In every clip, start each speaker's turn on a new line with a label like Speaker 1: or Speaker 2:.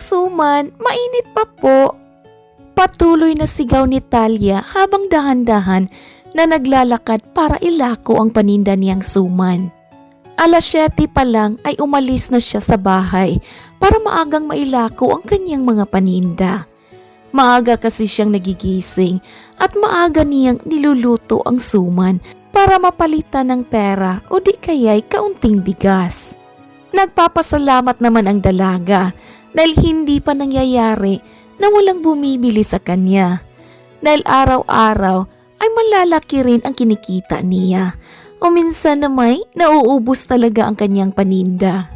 Speaker 1: suman, mainit pa po. Patuloy na sigaw ni Talia habang dahan-dahan na naglalakad para ilako ang paninda niyang suman. Alas 7 pa lang ay umalis na siya sa bahay para maagang mailako ang kanyang mga paninda. Maaga kasi siyang nagigising at maaga niyang niluluto ang suman para mapalitan ng pera o di kaya'y kaunting bigas. Nagpapasalamat naman ang dalaga dahil hindi pa nangyayari na walang bumibili sa kanya. Dahil araw-araw ay malalaki rin ang kinikita niya o minsan na may nauubos talaga ang kanyang paninda.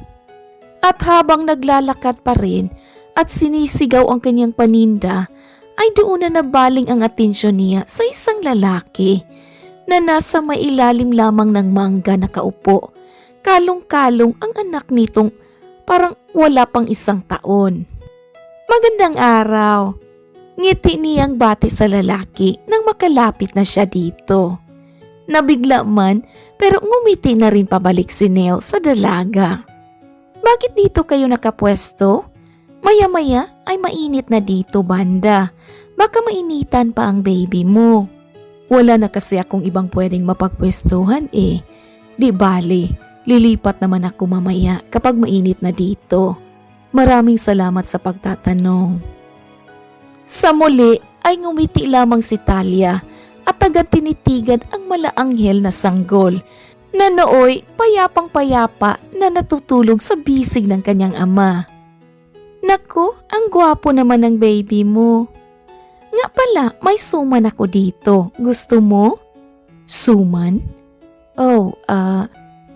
Speaker 1: At habang naglalakad pa rin at sinisigaw ang kanyang paninda, ay doon na nabaling ang atensyon niya sa isang lalaki na nasa mailalim lamang ng mangga nakaupo. Kalong-kalong ang anak nitong parang wala pang 1 taon. Magandang araw. Ngiti niyang bati sa lalaki nang makalapit na siya dito. Nabigla man pero ngumiti na rin pabalik si Nell sa dalaga. Bakit dito kayo nakapwesto? Maya-maya ay mainit na dito, banda. Baka mainitan pa ang baby mo. Wala na kasi akong ibang pwedeng mapagpwestuhan eh. Di bali, lilipat naman ako mamaya kapag mainit na dito. Maraming salamat sa pagtatanong. Sa muli ay ngumiti lamang si Talia at agad tinitigan ang malaanghel na sanggol na nooy payapang-payapa na natutulog sa bisig ng kanyang ama. Naku, ang gwapo naman ng baby mo. Nga pala, may suman ako dito. Gusto mo? Suman? Oh,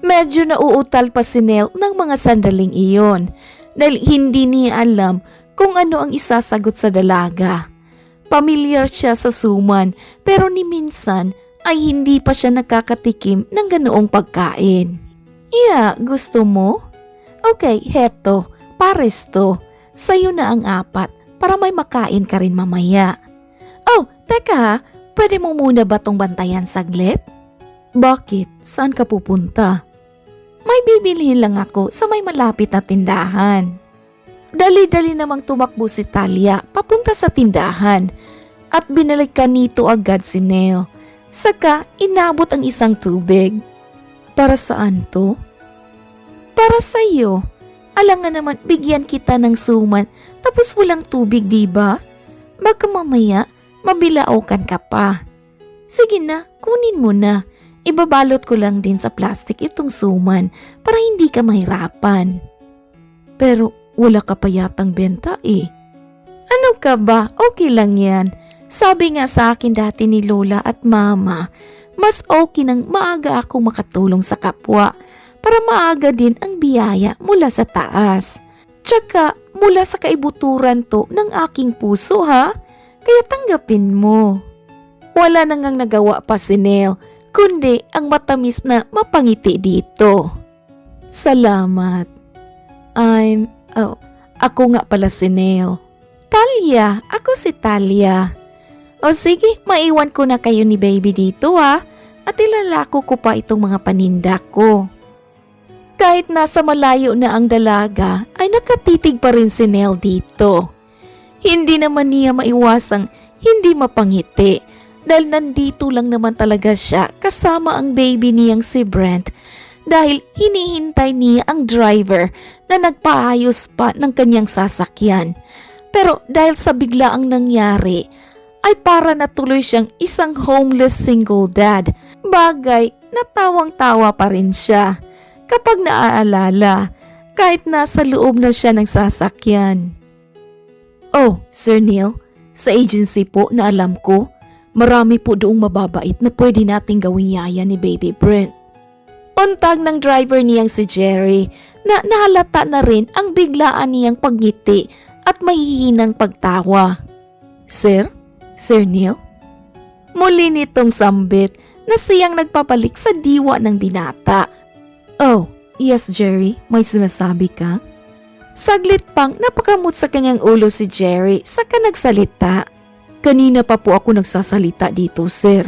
Speaker 1: medyo nauutal pa si Nell ng mga sandaling iyon dahil hindi niya alam kung ano ang isasagot sa dalaga. Pamilyar siya sa suman pero ni minsan ay hindi pa siya nakakatikim ng ganoong pagkain. Yeah, gusto mo? Okay, heto, pares to. Sa'yo na ang 4 para may makain ka rin mamaya. Oh, teka ha, pwede mo muna ba tong bantayan saglit? Bakit? Saan ka pupunta? May bibilihin lang ako sa may malapit na tindahan. Dali-dali namang tumakbo si Talia papunta sa tindahan at binalikan nito agad si Nell. Saka inabot ang isang tubig. Para saan to? Para sa'yo. Alangan naman bigyan kita ng suman tapos walang tubig, diba? Baka mamaya mabilaukan ka pa. Sige na, kunin mo na. Ibabalot ko lang din sa plastic itong suman para hindi ka mahirapan. Pero wala ka pa yatang benta eh. Ano ka ba? Okay lang yan. Sabi nga sa akin dati ni Lola at Mama, mas okay nang maaga akong makatulong sa kapwa para maaga din ang biyaya mula sa taas. Tsaka mula sa kaibuturan to ng aking puso ha, kaya tanggapin mo. Wala nang nagawa pa si Nell, kundi ang matamis na mapangiti dito. Salamat. Ako nga pala si Nell. Talia, ako si Talia. O sige, maiwan ko na kayo ni baby dito ha, at ilalako ko pa itong mga paninda ko. Kahit nasa malayo na ang dalaga, ay nakatitig pa rin si Nell dito. Hindi naman niya maiwasang hindi mapangiti dahil nandito lang naman talaga siya kasama ang baby niyang si Brent dahil hinihintay niya ang driver na nagpaayos pa ng kanyang sasakyan. Pero dahil sa biglaang nangyari, ay para natuloy siyang isang homeless single dad. Bagay na tawang-tawa pa rin siya kapag naaalala kahit nasa loob na siya ng sasakyan. Oh, Sir Neil, sa agency po na alam ko, marami po doong mababait na pwede nating gawing yaya ni Baby Brent. Untag ng driver niyang si Jerry na nahalata na rin ang biglaan niyang pagngiti at mahihinang pagtawa. Sir? Sir Neil? Muli nitong sambit na siyang nagpapalik sa diwa ng binata. Oh, yes Jerry, may sinasabi ka? Saglit pang napakamot sa kanyang ulo si Jerry saka nagsalita. Kanina pa po ako nagsasalita dito, sir.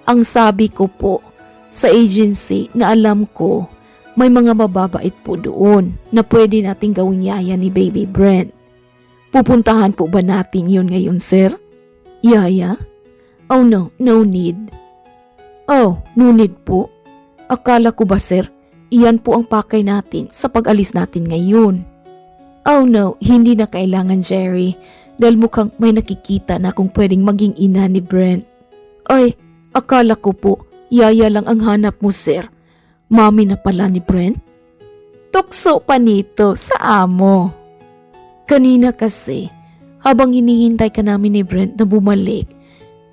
Speaker 1: Ang sabi ko po, sa agency na alam ko, may mga mababait po doon na pwede nating gawing yaya ni Baby Brent. Pupuntahan po ba natin yun ngayon, sir? Yaya? Oh no, no need. Oh, no need po? Akala ko ba, sir, iyan po ang pakay natin sa pag-alis natin ngayon. Oh no, hindi na kailangan, Jerry, dahil mukhang may nakikita na kung pwedeng maging ina ni Brent. Ay, akala ko po, yaya lang ang hanap mo, sir. Mami na pala ni Brent? Tukso pa nito sa amo. Kanina kasi, habang hinihintay ka namin ni Brent na bumalik,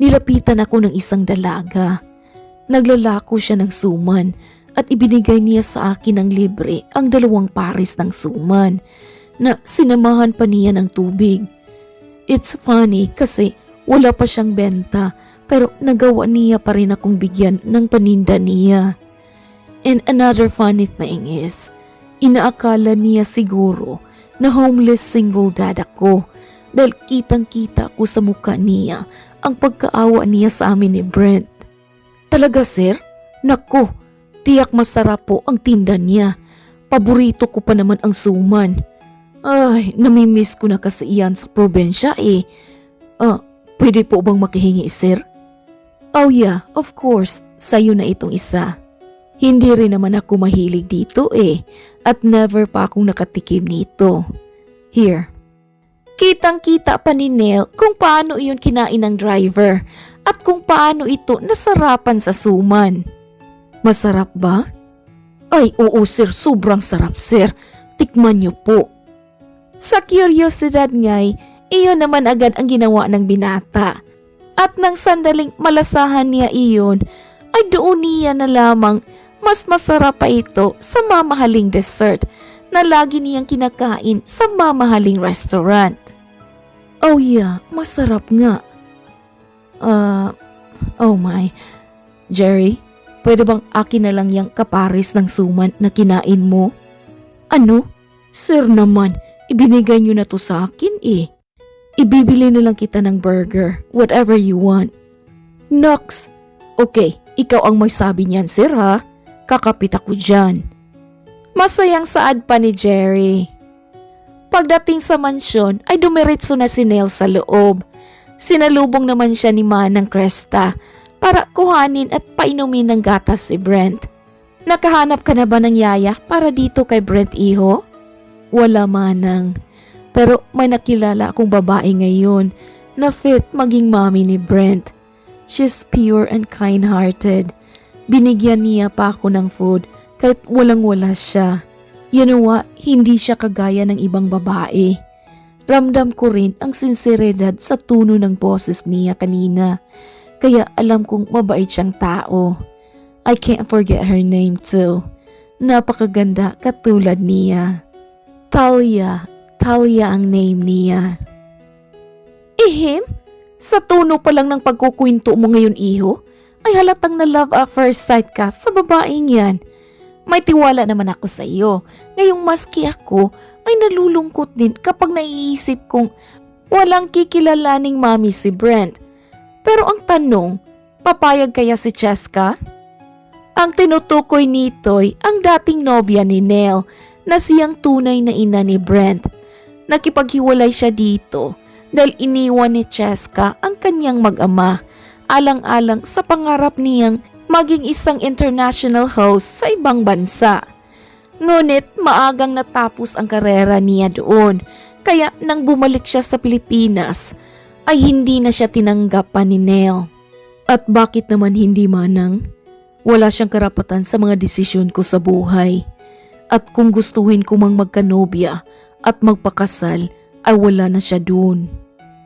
Speaker 1: nilapitan ako ng isang dalaga. Naglalako siya ng suman at ibinigay niya sa akin ng libre ang 2 pares ng suman na sinamahan pa niya ng tubig. It's funny kasi wala pa siyang benta pero nagawa niya pa rin akong bigyan ng paninda niya. And another funny thing is, inaakala niya siguro na homeless single dad ako dahil kitang-kita ko sa mukha niya ang pagkaawa niya sa amin ni Brent. Talaga, sir? Naku, tiyak masarap po ang tinda niya. Paborito ko pa naman ang suman. Ay, namimiss ko na kasi iyan sa probensya eh. Pwede po bang makihingi, sir? Oh yeah, of course, sa'yo na itong isa. Hindi rin naman ako mahilig dito eh, at never pa akong nakatikim nito. Here. Kitang-kita pa ni Nell kung paano iyon kinain ng driver at kung paano ito nasarapan sa suman. Masarap ba? Ay, oo sir, sobrang sarap sir. Tikman niyo po. Sa kuryosidad nga'y, iyon naman agad ang ginawa ng binata. At nang sandaling malasahan niya iyon, ay doon niya na lamang mas masarap pa ito sa mamahaling dessert na lagi niyang kinakain sa mamahaling restaurant. Oh yeah, masarap nga. Oh my. Jerry, pwede bang akin na lang yung kapares ng suman na kinain mo? Ano? Sir naman, ibinigay niyo na to sa akin eh. Ibibili na lang kita ng burger, whatever you want. Nox! Okay, ikaw ang may sabi niyan sir ha. Kakapit ako dyan. Masayang saad pa ni Jerry. Pagdating sa mansyon ay dumiretso na si Nell sa loob. Sinalubong naman siya ni Manang Cresta para kuhanin at painumin ng gatas si Brent. Nakahanap ka na ba ng yaya para dito kay Brent iho? Wala Manang. Pero may nakilala akong babae ngayon na fit maging mami ni Brent. She's pure and kind-hearted. Binigyan niya pa ako ng food kahit walang-wala siya. You know what? Hindi siya kagaya ng ibang babae. Ramdam ko rin ang sinseridad sa tono ng boses niya kanina. Kaya alam kong mabait siyang tao. I can't forget her name too. Napakaganda katulad niya. Talia ang name niya. Ihim? Sa tono pa lang ng pagkukwento mo ngayon iho, ay halatang na love at first sight ka sa babaeng yan. May tiwala naman ako sa iyo. Ngayong maski ako ay nalulungkot din kapag naiisip kong walang kikilalaning mami si Brent. Pero ang tanong, papayag kaya si Cheska? Ang tinutukoy nito'y ang dating nobya ni Nell na siyang tunay na ina ni Brent. Nakipaghiwalay siya dito dahil iniwan ni Cheska ang kanyang mag-ama alang-alang sa pangarap niyang maging isang international host sa ibang bansa. Ngunit maagang natapos ang karera niya doon, kaya nang bumalik siya sa Pilipinas ay hindi na siya tinanggap pa ni Nell. At bakit naman hindi Manang? Wala siyang karapatan sa mga desisyon ko sa buhay. At kung gustuhin ko mang magkanobya at magpakasal ay wala na siya doon.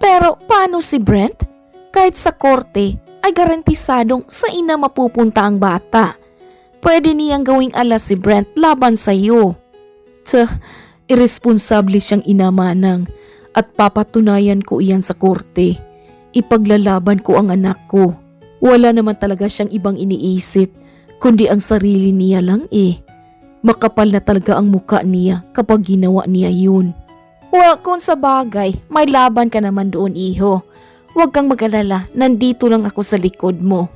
Speaker 1: Pero paano si Brent? Kahit sa korte ay garantisadong sa ina mapupunta ang bata. Pwede niyang gawing alas si Brent laban sa iyo. Irresponsable siyang ina Manang at papatunayan ko iyan sa korte. Ipaglalaban ko ang anak ko. Wala naman talaga siyang ibang iniisip kundi ang sarili niya lang eh. Makapal na talaga ang muka niya kapag ginawa niya yun. Well, kung sa bagay, may laban ka naman doon iho. Huwag kang mag-alala, nandito lang ako sa likod mo.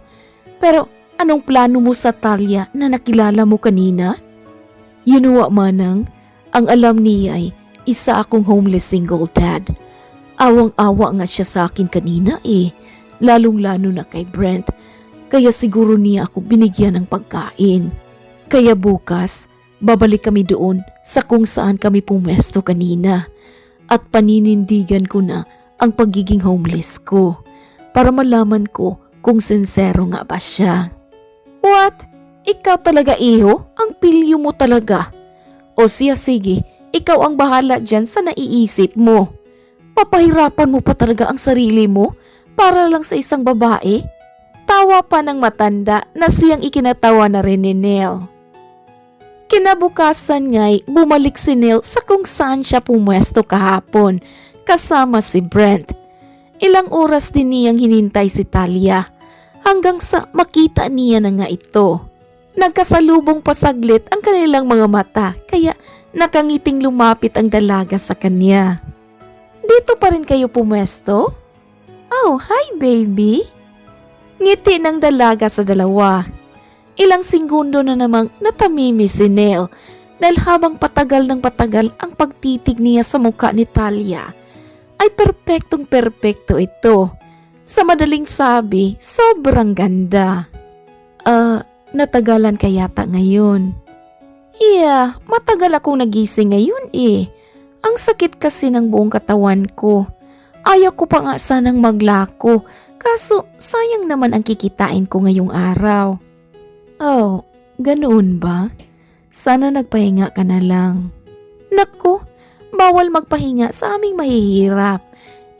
Speaker 1: Pero anong plano mo sa Talia na nakilala mo kanina? You know what, Manang? Ang alam niya ay isa akong homeless single dad. Awang-awa nga siya sa akin kanina lalong-lalo na kay Brent. Kaya siguro niya ako binigyan ng pagkain. Kaya bukas, babalik kami doon sa kung saan kami pumwesto kanina at paninindigan ko na ang pagiging homeless ko para malaman ko kung sincero nga ba siya. What? Ikaw talaga iho? Ang pilyo mo talaga. O siya sige, ikaw ang bahala dyan sa naiisip mo. Papahirapan mo pa talaga ang sarili mo para lang sa isang babae? Tawa pa ng matanda na siyang ikinatawa na rin ni Neil. Kinabukasan nga'y bumalik si Neil sa kung saan siya pumwesto kahapon kasama si Brent. Ilang oras din niyang hinintay si Talia hanggang sa makita niya na nga ito. Nagkasalubong pa saglit ang kanilang mga mata kaya nakangiting lumapit ang dalaga sa kanya. Dito pa rin kayo pumwesto? Oh, hi baby! Ngiti ng dalaga sa dalawa. Ilang segundo na namang natamimi si Neil dahil habang patagal ng patagal ang pagtitig niya sa mukha ni Talia ay perpektong-perpekto ito. Sa madaling sabi, sobrang ganda. Natagalan ka yata ngayon. Yeah, matagal akong nagising ngayon Ang sakit kasi ng buong katawan ko. Ayaw ko pa nga sanang maglako. Kaso sayang naman ang kikitain ko ngayong araw. Oh, ganoon ba? Sana nagpahinga ka na lang. Naku, bawal magpahinga sa aming mahihirap.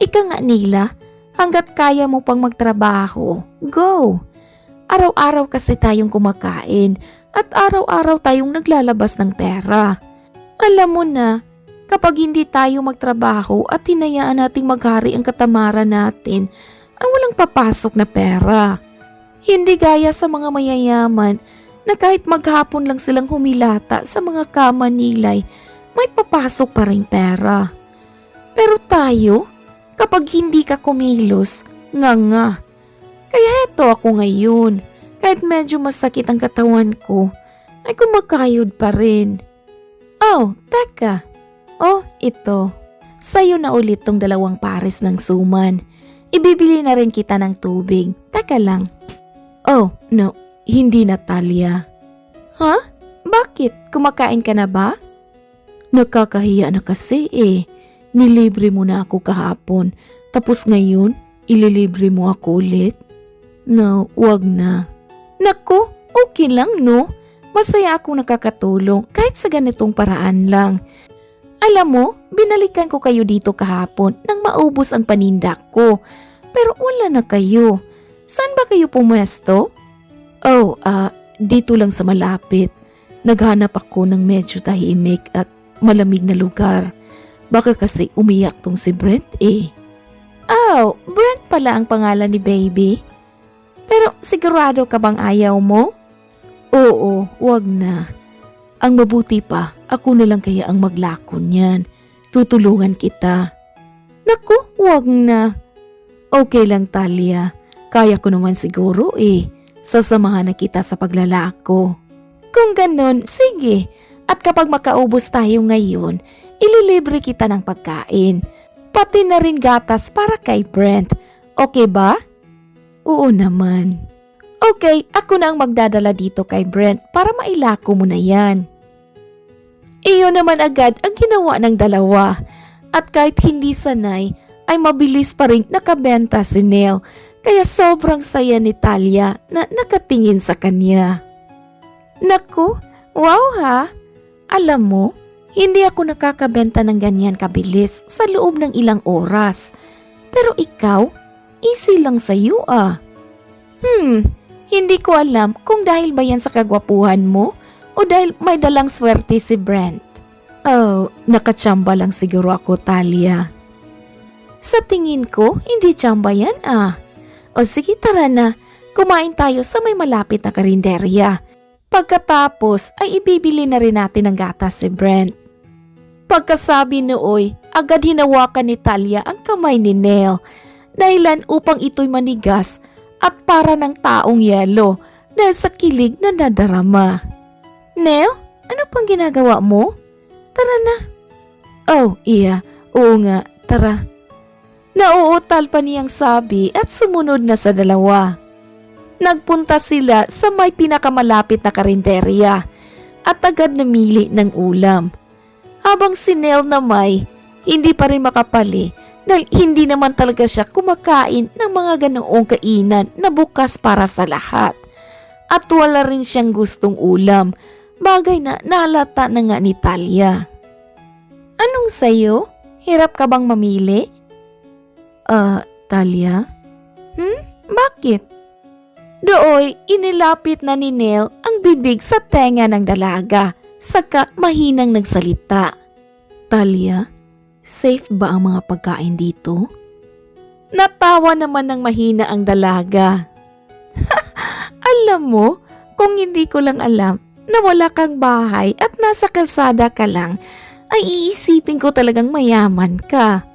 Speaker 1: Ika nga nila, hanggat kaya mo pang magtrabaho, go! Araw-araw kasi tayong kumakain at araw-araw tayong naglalabas ng pera. Alam mo na, kapag hindi tayo magtrabaho at hinayaan nating maghari ang katamaran natin, ay walang papasok na pera. Hindi gaya sa mga mayayaman na kahit maghapon lang silang humilata sa mga kama nila'y may papasok pa ring pera. Pero tayo, kapag hindi ka kumilos, nga. Kaya eto ako ngayon, kahit medyo masakit ang katawan ko, ay kumakayod pa rin. Oh, teka. Oh, ito. Sa'yo na ulit tong 2 pares ng suman. Ibibili na rin kita ng tubig. Teka lang. Oh, no. Hindi na, Talia. Ha? Bakit? Kumakain ka na ba? Nakakahiya na kasi Nilibre mo na ako kahapon. Tapos ngayon, ililibre mo ako ulit? No, wag na. Naku, okay lang no. Masaya akong nakakatulong kahit sa ganitong paraan lang. Alam mo, binalikan ko kayo dito kahapon nang maubos ang paninda ko. Pero wala na kayo. Saan ba kayo pumwesto? Oh, dito lang sa malapit. Naghanap ako ng medyo tahimik at malamig na lugar. Baka kasi umiyak tong si Brent Oh, Brent pala ang pangalan ni baby. Pero sigurado ka bang ayaw mo? Oo, wag na. Ang mabuti pa, ako na lang kaya ang maglakon niyan. Tutulungan kita. Naku, wag na. Okay lang, Talia. Kaya ko naman siguro Sasamahan na kita sa paglalako. Kung ganon, sige. At kapag makaubos tayo ngayon, ililibre kita ng pagkain. Pati na rin gatas para kay Brent. Okay ba? Oo naman. Okay, ako na ang magdadala dito kay Brent para mailako mo na yan. Iyon naman agad ang ginawa ng dalawa. At kahit hindi sanay, ay mabilis pa rin nakabenta si Neil. Kaya sobrang saya ni Talia na nakatingin sa kanya. Naku, wow ha! Alam mo, hindi ako nakakabenta ng ganyan kabilis sa loob ng ilang oras. Pero ikaw, easy lang sa'yo Hindi ko alam kung dahil ba yan sa kagwapuhan mo o dahil may dalang swerte si Brent. Oh, nakachamba lang siguro ako, Talia. Sa tingin ko, hindi chamba yan O sige, tara na. Kumain tayo sa may malapit na karinderya. Pagkatapos ay ibibili na rin natin ng gatas si Brent. Pagkasabi nooy, agad hinawakan ni Talia ang kamay ni Neil. Dahilan upang ito'y manigas at para ng taong yelo dahil sa kilig na nadarama. Neil, ano pang ginagawa mo? Tara na. Oh, iya. Oo nga, tara. Nauutal pa niyang sabi at sumunod na sa dalawa. Nagpunta sila sa may pinakamalapit na karinderya at agad namili ng ulam. Habang si Nell na hindi pa rin makapali dahil hindi naman talaga siya kumakain ng mga ganoong kainan na bukas para sa lahat. At wala rin siyang gustong ulam, bagay na nahalata na nga ni Talia. Anong sayo? Hirap ka bang mamili? Talia? Bakit? Dooy, inilapit na ni Nell ang bibig sa tenga ng dalaga, saka mahinang nagsalita. Talia, safe ba ang mga pagkain dito? Natawa naman ng mahina ang dalaga. Alam mo, kung hindi ko lang alam na wala kang bahay at nasa kalsada ka lang, ay iisipin ko talagang mayaman ka.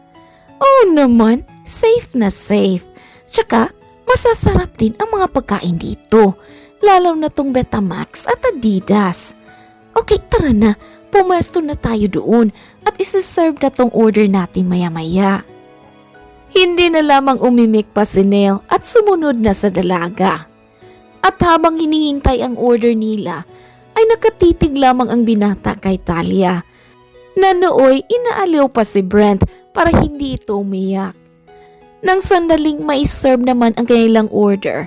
Speaker 1: Oo naman, safe na safe. Tsaka, masasarap din ang mga pagkain dito, lalo na tong Betamax at Adidas. Okay, tara na, pumesto na tayo doon at isa-serve na tong order natin maya-maya. Hindi na lamang umimik pa si Nell at sumunod na sa dalaga. At habang hinihintay ang order nila, ay nakatitig lamang ang binata kay Talia, na nooy inaaliw pa si Brent para hindi ito umiyak. Nang sandaling mai-serve naman ang kanilang order,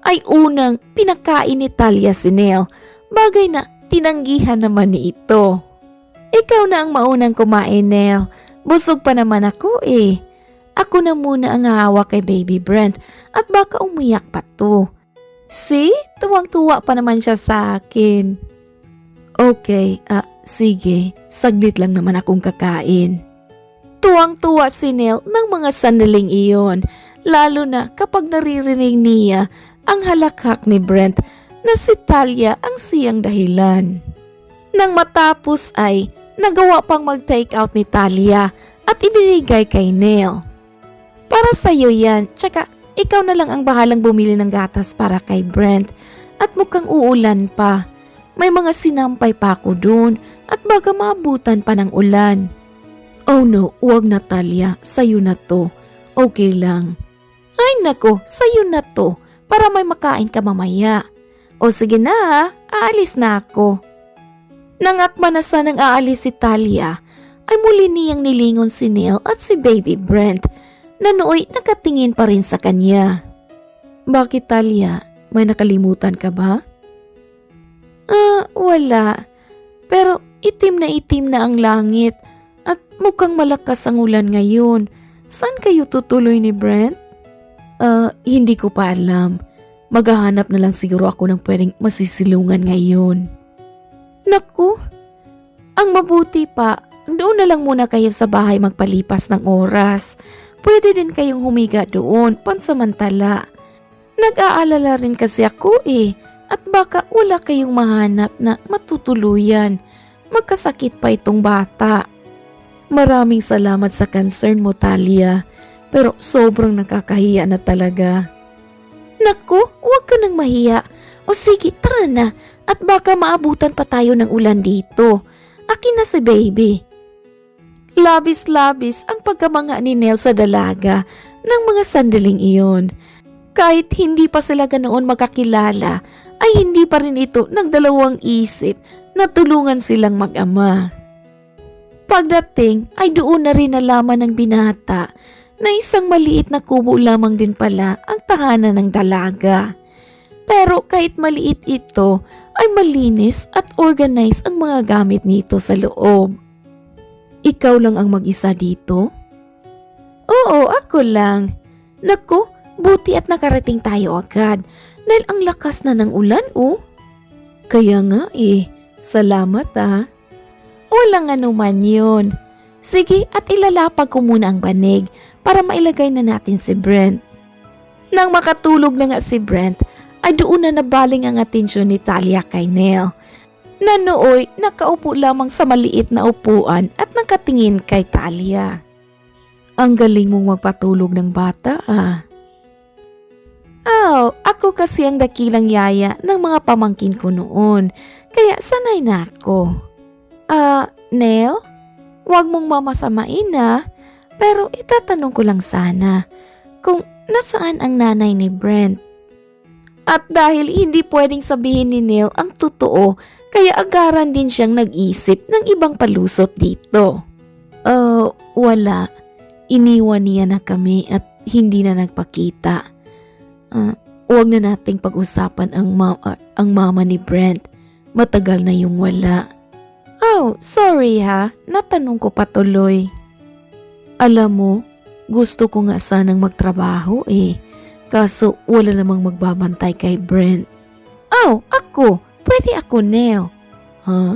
Speaker 1: ay unang pinakain ni Talia si Nell, bagay na tinanggihan naman ni ito. Ikaw na ang maunang kumain, Nell. Busog pa naman ako eh. Ako na muna ang hawak kay Baby Brent at baka umiyak pa to. See? Tuwang-tuwa pa naman siya sa akin. Okay, sige. Saglit lang naman akong kakain. Tuwang-tuwa si Nell ng mga sandaling iyon, lalo na kapag naririnig niya ang halakhak ni Brent na si Talia ang siyang dahilan. Nang matapos ay nagawa pang mag-take out ni Talia at ibinigay kay Nell. Para sa'yo yan, tsaka ikaw na lang ang bahalang bumili ng gatas para kay Brent at mukhang uulan pa. May mga sinampay pa ako dun at baka maabutan pa ng ulan. Oh no, huwag na Talia, sa'yo na to. Okay lang. Ay nako, sa'yo na to para may makain ka mamaya. O sige na aalis na ako. Nang akma na sanang aalis si Talia, ay muli niyang nilingon si Nell at si Baby Brent na nooy nakatingin pa rin sa kanya. Bakit Talia? May nakalimutan ka ba? Wala. Pero itim na ang langit at mukhang malakas ang ulan ngayon. Saan kayo tutuloy ni Brent? Hindi ko pa alam. Maghahanap na lang siguro ako ng pwedeng masisilungan ngayon. Naku, ang mabuti pa, doon na lang muna kayo sa bahay magpalipas ng oras. Pwede din kayong humiga doon pansamantala. Nag-aalala rin kasi ako at baka wala kayong mahanap na matutuluyan. Magkasakit pa itong bata. Maraming salamat sa concern mo, Talia, pero sobrang nakakahiya na talaga. Naku, huwag ka nang mahiya. O sige, tara na at baka maabutan pa tayo ng ulan dito. Akin na si Baby. Labis-labis ang pagkamanga ni Nell sa dalaga ng mga sandaling iyon. Kahit hindi pa sila ganoon magkakilala, ay hindi pa rin ito nagdalawang isip na tulungan silang mag-ama. Pagdating ay doon na rin nalaman ng binata na isang maliit na kubo lamang din pala ang tahanan ng dalaga. Pero kahit maliit ito ay malinis at organized ang mga gamit nito sa loob. Ikaw lang ang mag-isa dito? Oo, ako lang. Naku, buti at nakarating tayo agad dahil ang lakas na ng ulan Kaya nga salamat Walang anuman yun. Sige at ilalapag ko muna ang banig para mailagay na natin si Brent. Nang makatulog na nga si Brent ay doon na nabaling ang atensyon ni Talia kay Nell, na nooy nakaupo lamang sa maliit na upuan at nakatingin kay Talia. Ang galing mong magpatulog ng bata ako kasi ang dakilang yaya ng mga pamangkin ko noon, kaya sanay na ako. Nell, huwag mong mamasamain Pero itatanong ko lang sana kung nasaan ang nanay ni Brent. At dahil hindi pwedeng sabihin ni Neil ang totoo, kaya agaran din siyang nag-isip ng ibang palusot dito. Wala. Iniwan niya na kami at hindi na nagpakita. Huwag na nating pag-usapan ang mama ni Brent. Matagal na yung wala. Oh, sorry ha. Natanong ko patuloy. Alam mo, gusto ko nga sanang magtrabaho Kaso wala namang magbabantay kay Brent. Oh, ako. Pwede ako, Neil. Huh?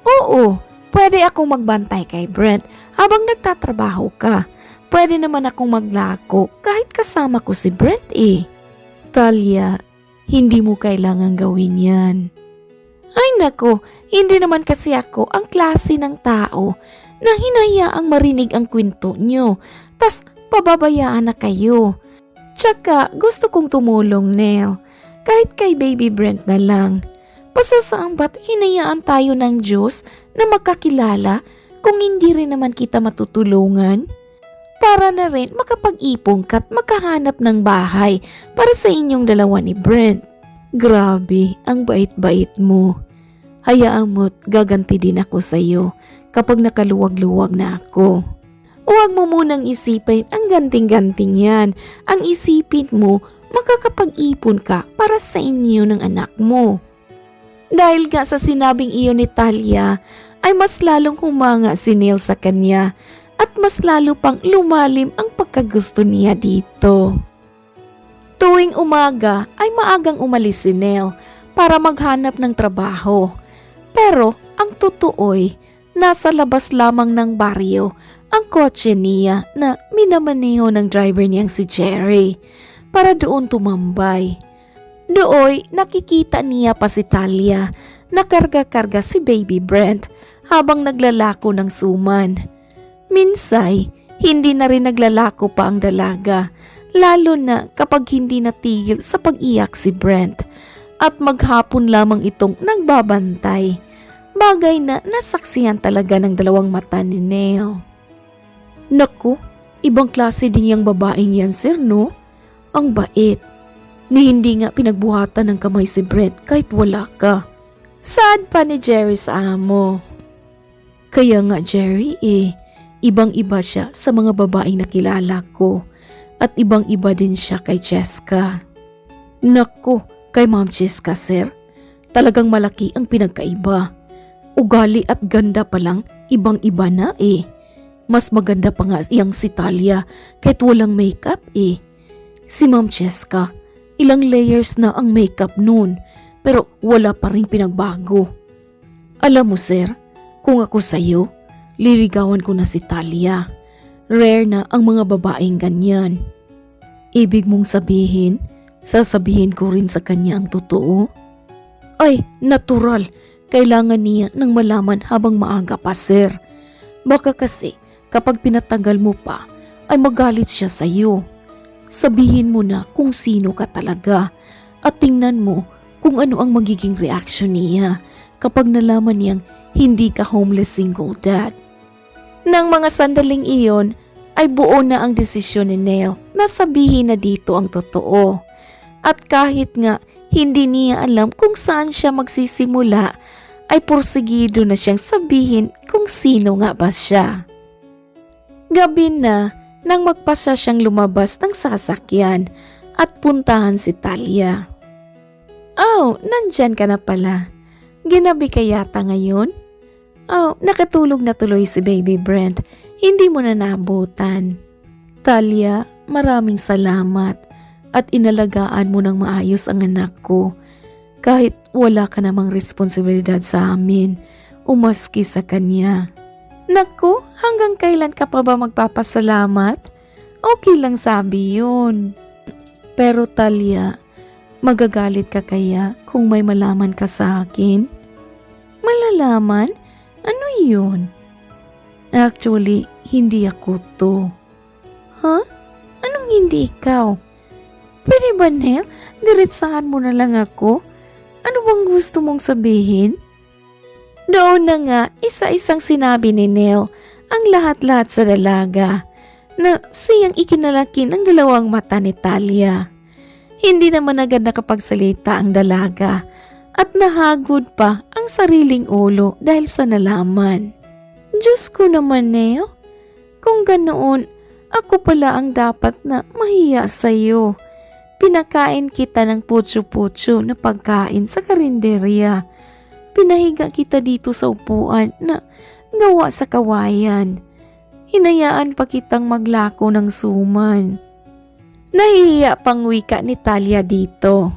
Speaker 1: Oo, pwede akong magbantay kay Brent habang nagtatrabaho ka. Pwede naman akong maglako kahit kasama ko si Brent Talia, hindi mo kailangan gawin yan. Ay nako, hindi naman kasi ako ang klase ng tao na hinayaang marinig ang kwento nyo, tas pababayaan na kayo. Tsaka gusto kong tumulong, Neil. Kahit kay Baby Brent na lang. Pasasaan ba't hinayaan tayo ng Diyos na magkakilala kung hindi rin naman kita matutulungan? Para na rin makapag-ipon ka't makahanap ng bahay para sa inyong dalawa ni Brent. Grabe, ang bait-bait mo. Hayaan mo't gaganti din ako sa iyo kapag nakaluwag-luwag na ako. Huwag mo munang isipin ang ganting-ganting yan. Ang isipin mo, makakapag-ipon ka para sa inyo ng anak mo. Dahil nga sa sinabing iyon ni Talia, ay mas lalong humanga si Neil sa kanya at mas lalo pang lumalim ang pagkagusto niya dito. Tuwing umaga ay maagang umalis si Neil para maghanap ng trabaho. Pero ang totoo'y nasa labas lamang ng baryo ang kotse niya na minamaneho ng driver niyang si Jerry para doon tumambay. Dooy nakikita niya pa si Talia na karga-karga si Baby Brent habang naglalako ng suman. Minsay, hindi na rin naglalako pa ang dalaga, lalo na kapag hindi natigil sa pag-iyak si Brent at maghapon lamang itong nagbabantay. Bagay na nasaksihan talaga ng dalawang mata ni Neil. Naku, ibang klase din yung babaeng yan, sir, no? Ang bait. Ni hindi nga pinagbuhatan ng kamay si Brent kahit wala ka. Saan pa ni Jerry sa amo? Kaya nga Jerry ibang-iba siya sa mga babaeng nakilala ko at ibang-iba din siya kay Cheska. Naku, kay Ma'am Cheska, sir, talagang malaki ang pinagkaiba. Ugali at ganda pa lang, ibang-iba na Mas maganda pa nga iyang si Talia kahit walang makeup Si Ma'am Cheska, ilang layers na ang makeup noon pero wala pa rin pinagbago. Alam mo sir, kung ako sa'yo, liligawan ko na si Talia. Rare na ang mga babaeng ganyan. Ibig mong sabihin, sasabihin ko rin sa kanya ang totoo? Ay, natural. Kailangan niya ng malaman habang maaga pa, sir. Baka kasi kapag pinatagal mo pa, ay magalit siya sa iyo. Sabihin mo na kung sino ka talaga at tingnan mo kung ano ang magiging reaksyon niya kapag nalaman niyang hindi ka homeless single dad. Nang mga sandaling iyon, ay buo na ang desisyon ni Neil na sabihin na dito ang totoo. At kahit nga hindi niya alam kung saan siya magsisimula, ay porsigido na siyang sabihin kung sino nga ba siya. Gabi na nang magpasya siyang lumabas ng sasakyan at puntahan si Talia. Oh, nandyan ka na pala. Ginabi ka yata ngayon? Oh, nakatulog na tuloy si Baby Brent. Hindi mo na naabutan. Talia, maraming salamat at inalagaan mo ng maayos ang anak ko. Kahit wala ka namang responsibilidad sa amin, umaski sa kanya. Naku, hanggang kailan ka pa ba magpapasalamat? Okay lang sabi yun. Pero Talia, magagalit ka kaya kung may malaman ka sa akin? Malalaman? Ano yun? Actually, hindi ako to. Huh? Anong hindi ikaw? Pwede ba, Neil? Diretsahan mo na lang ako? Ano bang gusto mong sabihin? Doon na nga, isa-isang sinabi ni Neil ang lahat-lahat sa dalaga na siyang ikinalaki ng dalawang mata ni Talia. Hindi naman agad nakapagsalita ang dalaga at nahagod pa ang sariling ulo dahil sa nalaman. Diyos ko naman, Neo. Kung ganoon, ako pala ang dapat na mahiya sa'yo. Pinakain kita ng putso-putso na pagkain sa karinderya. Pinahiga kita dito sa upuan na gawa sa kawayan. Hinayaan pa kitang maglako ng suman. Nahihiya pang wika ni Talia dito.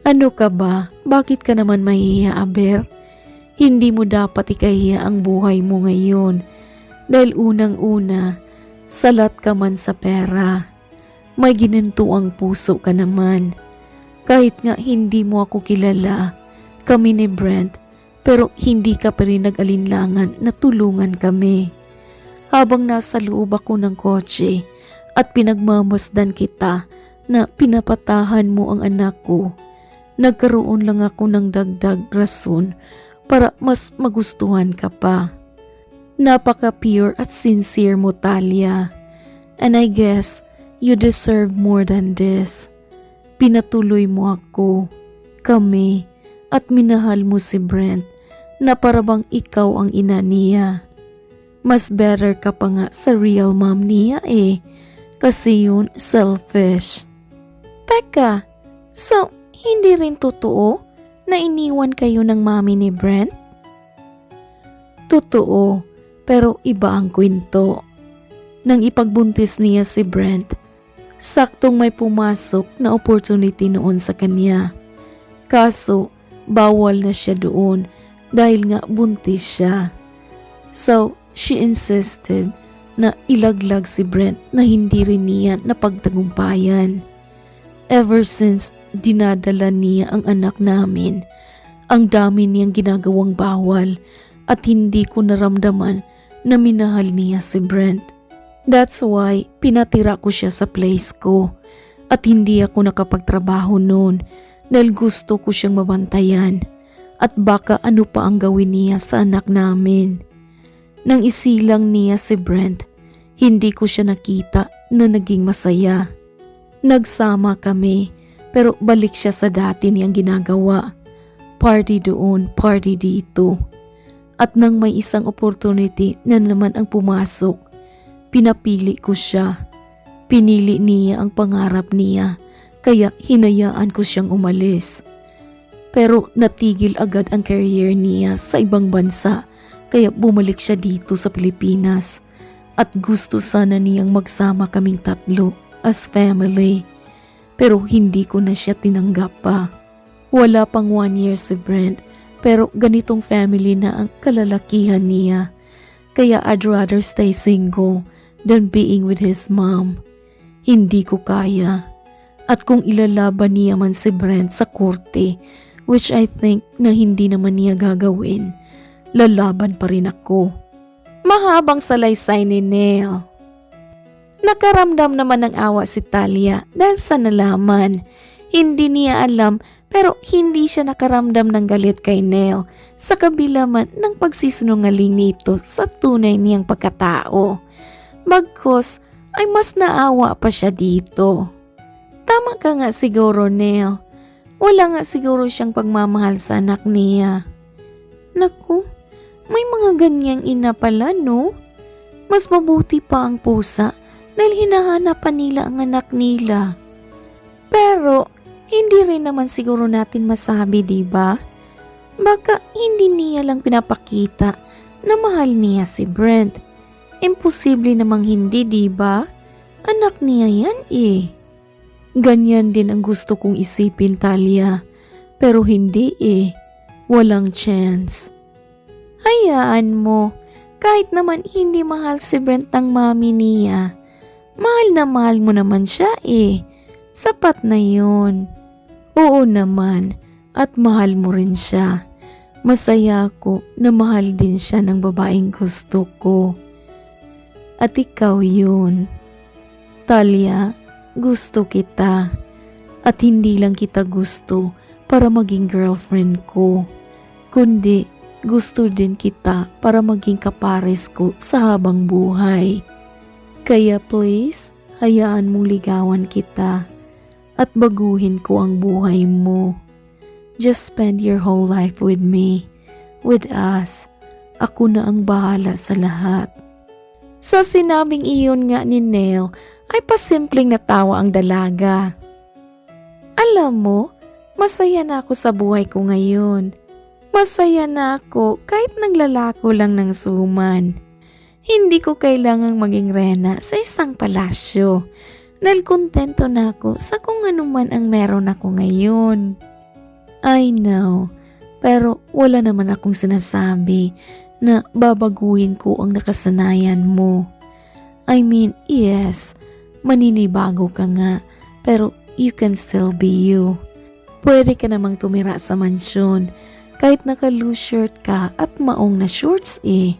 Speaker 1: Ano ka ba? Bakit ka naman mahihiya, Aber? Hindi mo dapat ikahiya ang buhay mo ngayon. Dahil unang-una, salat ka man sa pera. May ginantuang puso ka naman. Kahit nga hindi mo ako kilala, kami ni Brent, pero hindi ka pa rin nag-alinlangan na tulungan kami. Habang nasa loob ako ng kotse at pinagmamasdan kita na pinapatahan mo ang anak ko, nagkaroon lang ako ng dagdag rason para mas magustuhan ka pa. Napaka-pure at sincere mo, Talia. And I guess you deserve more than this. Pinatuloy mo ako, kami, at minahal mo si Brent na parabang ikaw ang ina niya. Mas better ka pa nga sa real mom niya kasi yun selfish. Teka, so hindi rin totoo na iniwan kayo ng mami ni Brent? Totoo, pero iba ang kwento. Nang ipagbuntis niya si Brent, saktong may pumasok na opportunity noon sa kanya. Kaso, bawal na siya doon dahil nga buntis siya. So, she insisted na ilaglag si Brent na hindi rin niya napagtagumpayan. Ever since dinadala niya ang anak namin, ang dami niyang ginagawang bawal at hindi ko naramdaman na minahal niya si Brent. That's why pinatira ko siya sa place ko at hindi ako nakapagtrabaho noon dahil gusto ko siyang mabantayan at baka ano pa ang gawin niya sa anak namin. Nang isilang niya si Brent, hindi ko siya nakita na naging masaya. Nagsama kami pero balik siya sa dati niyang ginagawa. Party doon, party dito. At nang may isang opportunity na naman ang pumasok, pinapili ko siya. Pinili niya ang pangarap niya, kaya hinayaan ko siyang umalis. Pero natigil agad ang career niya sa ibang bansa, kaya bumalik siya dito sa Pilipinas. At gusto sana niyang magsama kaming tatlo as family. Pero hindi ko na siya tinanggap pa. Wala pang 1 year si Brent, pero ganitong family na ang kalalakihan niya. Kaya I'd rather stay single than being with his mom. Hindi ko kaya. At kung ilalaban niya man si Brent sa korte, which I think na hindi naman niya gagawin, lalaban pa rin ako. Mahabang salaysay ni Neil. Nakaramdam naman ng awa si Talia dahil sa nalaman. Hindi niya alam pero hindi siya nakaramdam ng galit kay Neil sa kabila man ng pagsisinungaling nito sa tunay niyang pagkatao. Bagkus ay mas naawa pa siya dito. Tama ka nga siguro, Neil. Wala nga siguro siyang pagmamahal sa anak niya. Naku, may mga ganyang ina pala, no? Mas mabuti pa ang pusa dahil hinahanapan nila ang anak nila. Pero hindi rin naman siguro natin masabi, diba? Baka hindi niya lang pinapakita na mahal niya si Brent. Imposible namang hindi, diba? Anak niya yan Ganyan din ang gusto kong isipin, Talia. Pero hindi Walang chance. Hayaan mo. Kahit naman hindi mahal si Brent ng mami niya, mahal na mahal mo naman siya Sapat na yun. Oo naman, at mahal mo rin siya. Masaya ako na mahal din siya ng babaeng gusto ko. At ikaw yun. Talia, gusto kita. At hindi lang kita gusto para maging girlfriend ko, kundi gusto din kita para maging kapares ko sa habang buhay. Kaya please, hayaan mong ligawan kita at baguhin ko ang buhay mo. Just spend your whole life with me, with us. Ako na ang bahala sa lahat. Sa sinabing iyon nga ni Nell ay pasimpleng natawa ang dalaga. Alam mo, masaya na ako sa buhay ko ngayon. Masaya na ako kahit naglalako lang ng suman. Hindi ko kailangang maging reyna sa isang palasyo. Dahil kontento na ako sa kung ano man ang meron ako ngayon. I know, pero wala naman akong sinasabi na babaguhin ko ang nakasanayan mo. I mean, yes, maninibago ka nga, pero you can still be you. Pwede ka namang tumira sa mansyon kahit naka-loose shirt ka at maong na shorts eh.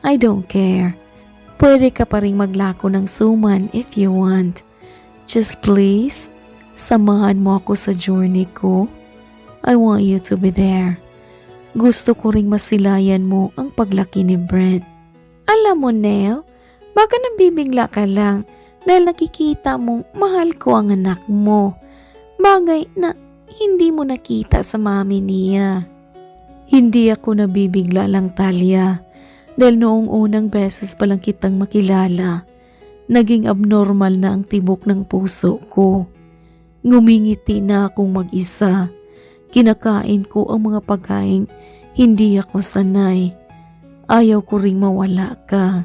Speaker 1: I don't care. Pwede ka pa ring maglako ng suman if you want. Just please, samahan mo ako sa journey ko. I want you to be there. Gusto ko ring masilayan mo ang paglaki ni Brent. Alam mo, Nell, baka nabibigla ka lang dahil nakikita mong mahal ko ang anak mo. Bagay na hindi mo nakita sa mami niya. Hindi ako nabibigla lang, Talia, dahil noong unang beses pa lang kitang makilala, naging abnormal na ang tibok ng puso ko. Ngumingiti na akong mag-isa. Kinakain ko ang mga pagkain hindi ako sanay. Ayaw ko ring mawala ka.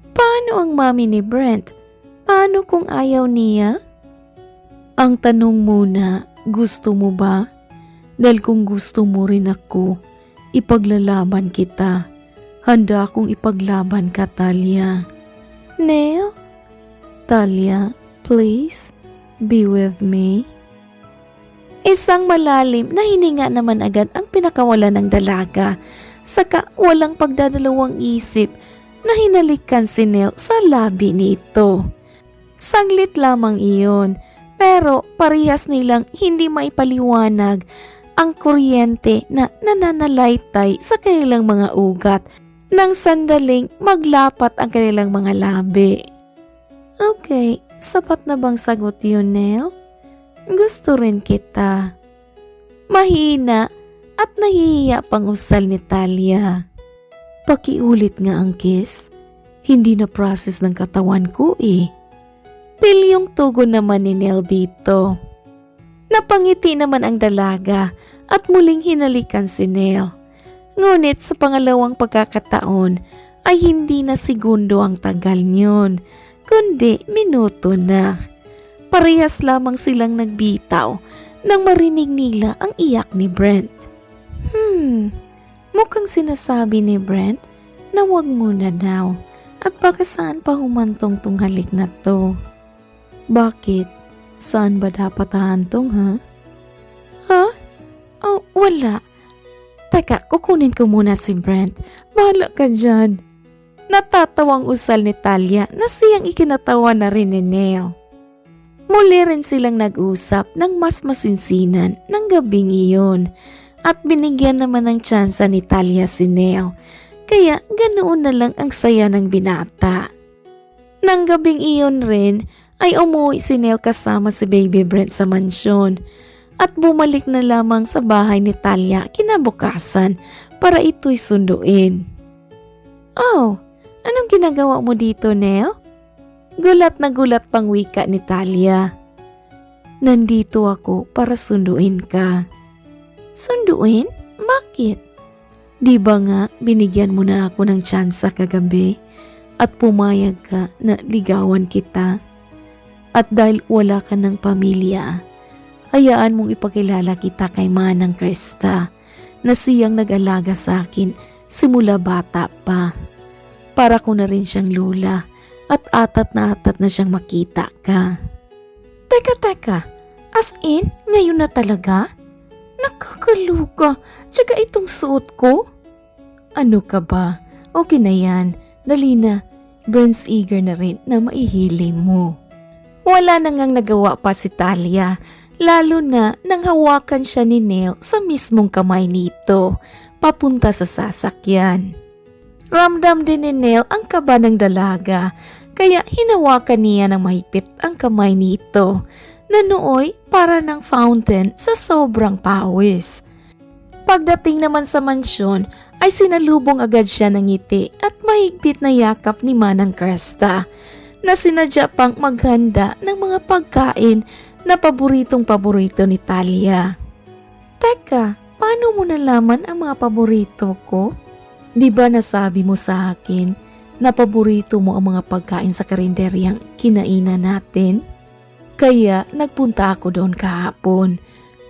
Speaker 1: Paano ang mami ni Brent? Paano kung ayaw niya? Ang tanong muna, gusto mo ba? Dahil kung gusto mo rin ako, ipaglalaban kita. Handa akong ipaglaban ka, Talia. Nell? Talia, please, be with me. Isang malalim na hininga naman agad ang pinakawala ng dalaga. Saka walang pagdadalawang isip na hinalikan si Nell sa labi nito. Saglit lamang iyon, pero parehas nilang hindi maipaliwanag ang kuryente na nananalaytay sa kanilang mga ugat nang sandaling maglapat ang kanilang mga labi. Okay, sapat na bang sagot yun, Nell? Gusto rin kita. Mahina at nahihiya pang usal ni Talia. Pakiulit nga ang kiss. Hindi na process ng katawan ko eh. Pilyong tugon naman ni Nell dito. Napangiti naman ang dalaga at muling hinalikan si Nell. Ngunit sa pangalawang pagkakataon ay hindi na segundo ang tagal niyon, kundi minuto na. Parehas lamang silang nagbitaw nang marinig nila ang iyak ni Brent. Mukhang sinasabi ni Brent na wag muna daw at baka saan pa humantong tong halik na to. Bakit? Saan ba dapat hahantong, ha? Ha? Oh, wala. Teka, kukunin ko muna si Brent. Bahala ka dyan. Natatawang usal ni Talia na siyang ikinatawa na rin ni Nell. Muli rin silang nag-usap ng mas masinsinan ng gabing iyon at binigyan naman ng tsansa ni Talia si Nell, kaya ganoon na lang ang saya ng binata. Nang gabing iyon rin ay umuwi si Nell kasama si Baby Brent sa mansyon at bumalik na lamang sa bahay ni Talia kinabukasan para ito'y sunduin. Oh, anong ginagawa mo dito, Nell? Gulat na gulat pang wika ni Talia. Nandito ako para sunduin ka. Sunduin? Bakit? Di ba nga binigyan mo na ako ng tsansa kagabi at pumayag ka na ligawan kita? At dahil wala ka ng pamilya, hayaan mong ipakilala kita kay Manang Krista na siyang nag-alaga sa akin simula bata pa. Para ko na rin siyang lula at atat na siyang makita ka. Teka, as in, ngayon na talaga? Nakakaluka, tsaka itong suot ko? Ano ka ba? Okay na yan, dali na. Brent's eager na rin na maihili mo. Wala na ngang nagawa pa si Talia, lalo na nang hawakan siya ni Nell sa mismong kamay nito papunta sa sasakyan. Ramdam din ni Nell ang kaba ng dalaga, kaya hinawakan niya ng mahigpit ang kamay nito na nooy para ng fountain sa sobrang pawis. Pagdating naman sa mansyon ay sinalubong agad siya ng ngiti at mahigpit na yakap ni Manang Cresta na sinadya pang maghanda ng mga pagkain na paboritong-paborito ni Talia. Teka, paano mo nalaman ang mga paborito ko? Di ba nasabi mo sa akin na paborito mo ang mga pagkain sa karinderyang kinainan natin? Kaya nagpunta ako doon kahapon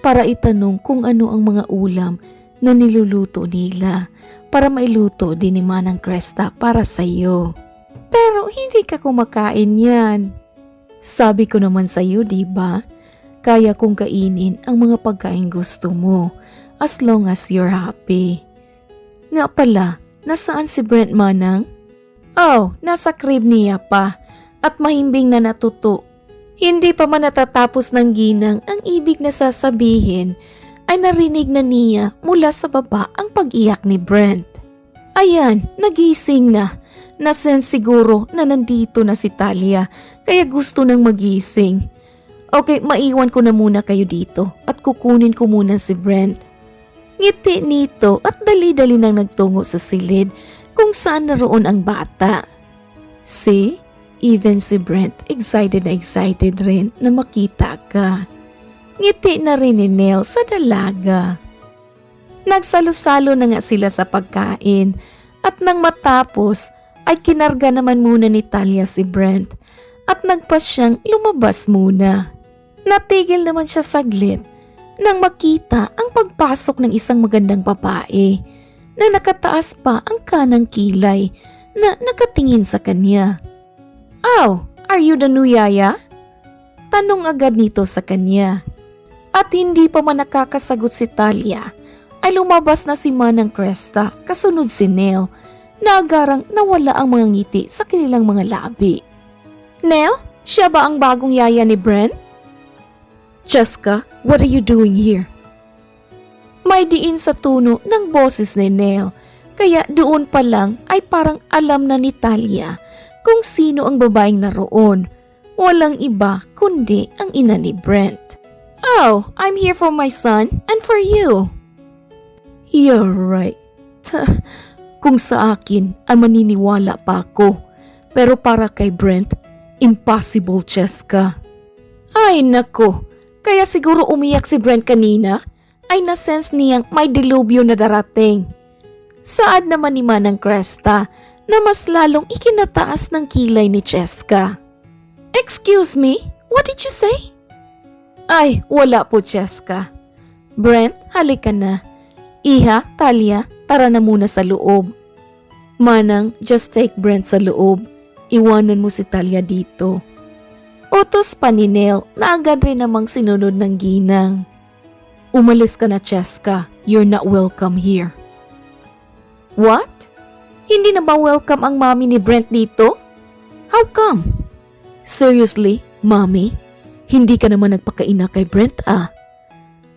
Speaker 1: para itanong kung ano ang mga ulam na niluluto nila para mailuto din ni Manang Cresta para sa iyo. Pero hindi ka kumakain yan. Sabi ko naman sa iyo, di ba? Kaya kong kainin ang mga pagkain gusto mo as long as you're happy. Nga pala, nasaan si Brent, Manang? Oh, nasa crib niya pa at mahimbing na natuto. Hindi pa man natatapos ng ginang ang ibig na sasabihin ay narinig na niya mula sa baba ang pag-iyak ni Brent. Ayan, nagising na. Nasense siguro na nandito na si Talia kaya gusto nang magising. Okay, maiwan ko na muna kayo dito at kukunin ko muna si Brent. Ngiti nito at dali-dali nang nagtungo sa silid kung saan naroon ang bata. See? Even si Brent excited rin na makita ka. Ngiti na rin ni Nell sa dalaga. Nagsalo-salo na nga sila sa pagkain at nang matapos ay kinarga naman muna ni Talia si Brent at nagpa siyang lumabas muna. Natigil naman siya saglit nang makita ang pagpasok ng isang magandang babae na nakataas pa ang kanang kilay na nakatingin sa kanya. "Oh, are you the new yaya?" Tanong agad nito sa kanya. At hindi pa man nakakasagot si Talia ay lumabas na si Manang Cresta kasunod si Nell na agarang nawala ang mga ngiti sa kanilang mga labi. "Nell, siya ba ang bagong yaya ni Brent?" "Cheska, what are you doing here?" May diin sa tono ng boses ni Nell kaya doon pa lang ay parang alam na ni Talia kung sino ang babaeng naroon. Walang iba kundi ang ina ni Brent. "Oh, I'm here for my son and for you." "You're right. Kung sa akin ay maniniwala pa ako. Pero para kay Brent, impossible, Cheska." Ay nako, kaya siguro umiyak si Brent kanina ay nasense niyang may dilubyo na darating. Saad naman ni Manang Cresta na mas lalong ikinataas ng kilay ni Cheska. "Excuse me, what did you say?" "Ay, wala po, Cheska." "Brent, halika na. Iha, Talia, tara na muna sa loob." "Manang, just take Brent sa loob. Iwanan mo si Talia dito." Utos pa ni Nell na agad rin namang sinunod ng ginang. "Umalis ka na, Cheska. You're not welcome here." "What? Hindi na ba welcome ang mommy ni Brent dito? How come?" "Seriously, mommy? Hindi ka naman nagpakaina kay Brent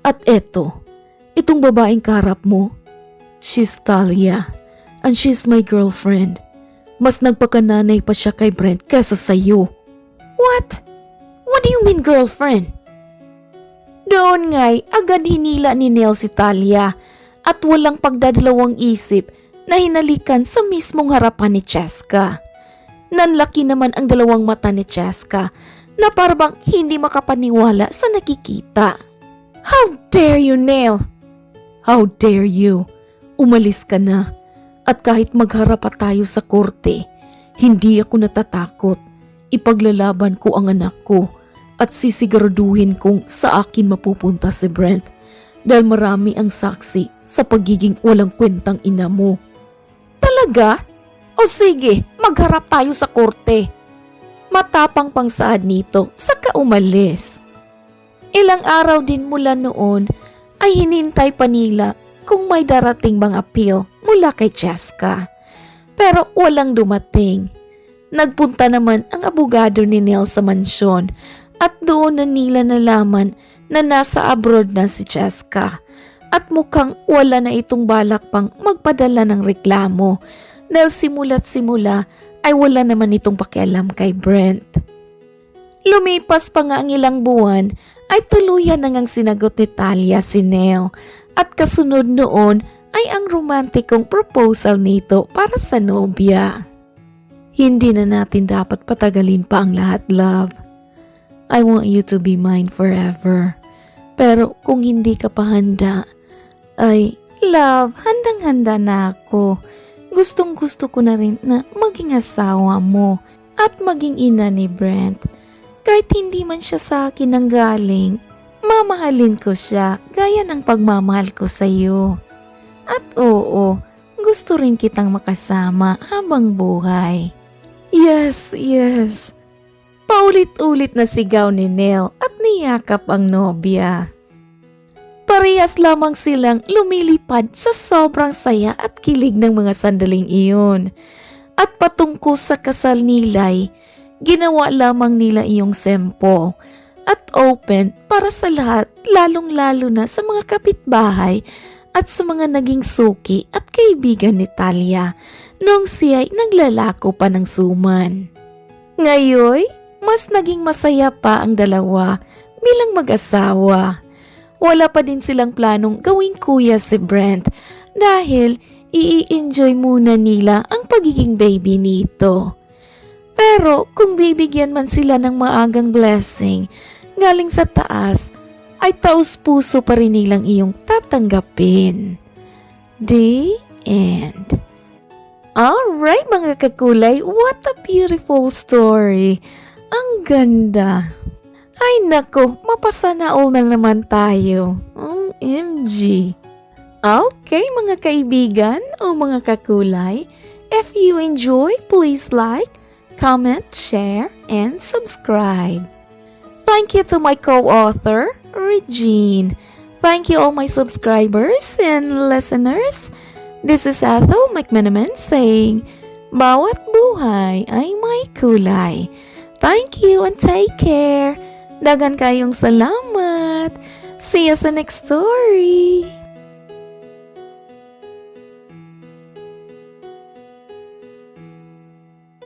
Speaker 1: At itong babaeng kaharap mo, she's Talia and she's my girlfriend. Mas nagpakananay pa siya kay Brent kesa sa'yo." "What? What do you mean girlfriend?" Doon nga'y agad hinila ni Nell si Talia at walang pagdadalawang isip na hinalikan sa mismong harapan ni Cheska. Nanlaki naman ang dalawang mata ni Cheska na parang hindi makapaniwala sa nakikita. "How dare you, Nell? How dare you? Umalis ka na. At kahit magharap pa tayo sa korte, hindi ako natatakot. Ipaglalaban ko ang anak ko at sisiguraduhin kong sa akin mapupunta si Brent dahil marami ang saksi sa pagiging walang kwentang ina mo." "Talaga? O sige, magharap tayo sa korte." Matapang pang saad nito saka umalis. Ilang araw din mula noon ay hinintay pa nila kung may darating bang appeal mula kay Cheska. Pero walang dumating. Nagpunta naman ang abogado ni Nell sa mansyon at doon na nila nalaman na nasa abroad na si Cheska At mukhang wala na itong balak pang magpadala ng reklamo dahil simula't simula ay wala naman itong pakialam kay Brent. Lumipas pa nga ang ilang buwan ay tuluyan na ngang sinagot ni Talia si Nell at kasunod noon ay ang romantikong proposal nito para sa nobya. Hindi na natin dapat patagalin pa ang lahat, love. I want you to be mine forever. Pero kung hindi ka pa handa, ay, love, handang-handa na ako. Gustong-gusto ko na rin na maging asawa mo at maging ina ni Brent. Kahit hindi man siya sa akin ang galing, mamahalin ko siya gaya ng pagmamahal ko sa iyo. At oo, gusto rin kitang makasama habang buhay. Yes, yes. Paulit-ulit na sigaw ni Nell at niyakap ang nobya. Parehas lamang silang lumilipad sa sobrang saya at kilig ng mga sandaling iyon. At patungkol sa kasal nila'y, ginawa lamang nila iyong sample at open para sa lahat, lalong-lalo na sa mga kapitbahay at sa mga naging suki at kaibigan ni Talia noong siya'y naglalako pa ng suman. Ngayon, mas naging masaya pa ang dalawa bilang mag-asawa. Wala pa din silang planong gawing kuya si Brent dahil i-enjoy muna nila ang pagiging baby nito. Pero kung bibigyan man sila ng maagang blessing galing sa taas, ay taos puso pa rin nilang iyong tatanggapin. The end. Alright mga kakulay, what a beautiful story. Ang ganda. Ay nako, mapasana all na naman tayo. OMG. Okay mga kaibigan o mga kakulay, if you enjoy, please like, comment, share, and subscribe. Thank you to my co-author, Regine. Thank you all my subscribers and listeners. This is Ethel McMenamin saying, bawat buhay ay may kulay. Thank you and take care. Dagan kayong salamat. See you sa next story.